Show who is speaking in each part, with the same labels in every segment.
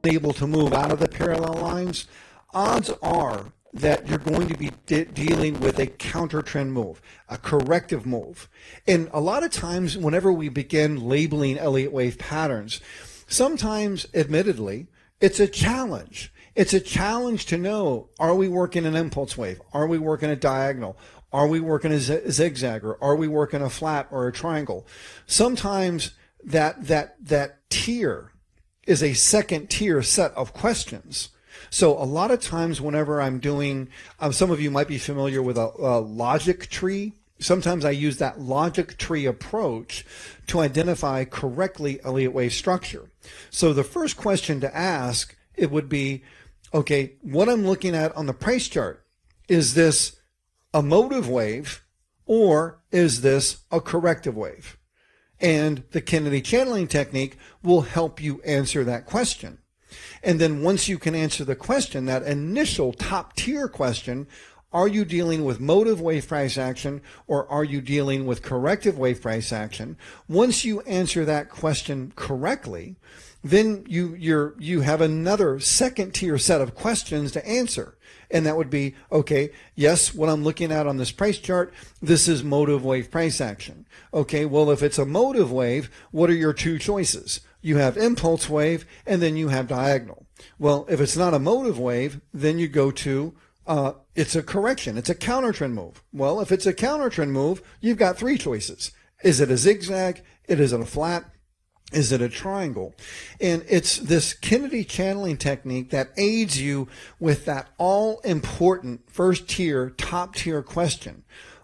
Speaker 1: able to move out of the parallel lines, odds are that you're going to be dealing with a counter trend move, a corrective move. And a lot of times whenever we begin labeling Elliott wave patterns, sometimes, admittedly, it's a challenge. It's a challenge to know, are we working an impulse wave? Are we working a diagonal? Are we working a zigzag? Or are we working a flat or a triangle? Sometimes that tier is a second tier set of questions. So a lot of times whenever I'm doing, some of you might be familiar with a logic tree. Sometimes I use that logic tree approach to identify correctly Elliott wave structure. So the first question to ask, it would be, okay, what I'm looking at on the price chart, is this a motive wave or is this a corrective wave? And the Kennedy channeling technique will help you answer that question. And then once you can answer the question, that initial top tier question, are you dealing with motive wave price action or are you dealing with corrective wave price action? Once you answer that question correctly, then you have another second tier set of questions to answer. And that would be, okay, yes, what I'm looking at on this price chart, this is motive wave price action. Okay, well, if it's a motive wave, what are your two choices? You have impulse wave and then you have diagonal. Well, if it's not a motive wave, then you go to it's a correction. It's a counter trend move. Well, if it's a counter trend move, you've got three choices. Is it a zigzag? Is it a flat? Is it a triangle? And it's this Kennedy channeling technique that aids you with that all-important first tier, top tier question.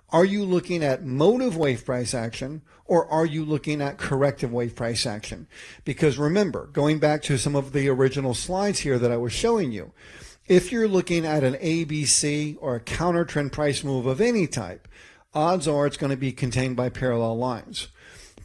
Speaker 1: Are you looking at motive wave price action or are you looking at corrective wave price action? Because remember, going back to some of the original slides here that I was showing you, if you're looking at an ABC or a counter trend price move of any type, odds are it's going to be contained by parallel lines.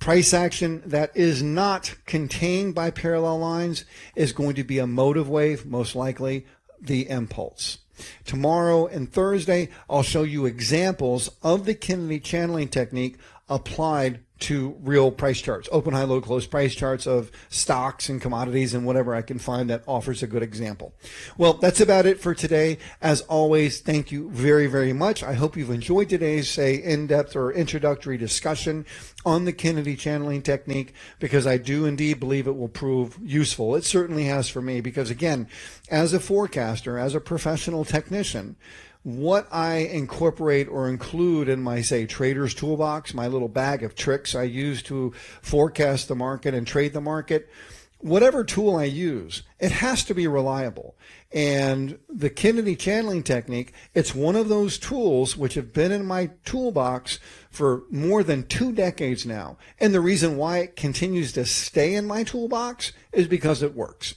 Speaker 1: Price action that is not contained by parallel lines is going to be a motive wave, most likely the impulse. Tomorrow and Thursday, I'll show you examples of the Kennedy channeling technique applied to real price charts, open, high, low, close price charts of stocks and commodities and whatever I can find that offers a good example. Well, that's about it for today. As always, thank you very, very much. I hope you've enjoyed today's, in-depth or introductory discussion on the Kennedy channeling technique, because I do indeed believe it will prove useful. It certainly has for me, because again, as a forecaster, as a professional technician, what I incorporate or include in my, say, trader's toolbox, my little bag of tricks I use to forecast the market and trade the market, whatever tool I use, it has to be reliable. And the Kennedy channeling technique, it's one of those tools which have been in my toolbox for more than 2 decades now. And the reason why it continues to stay in my toolbox is because it works.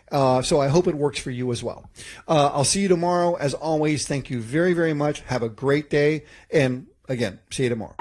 Speaker 1: So I hope it works for you as well. I'll see you tomorrow. As always, thank you very, very much. Have a great day. And again, see you tomorrow.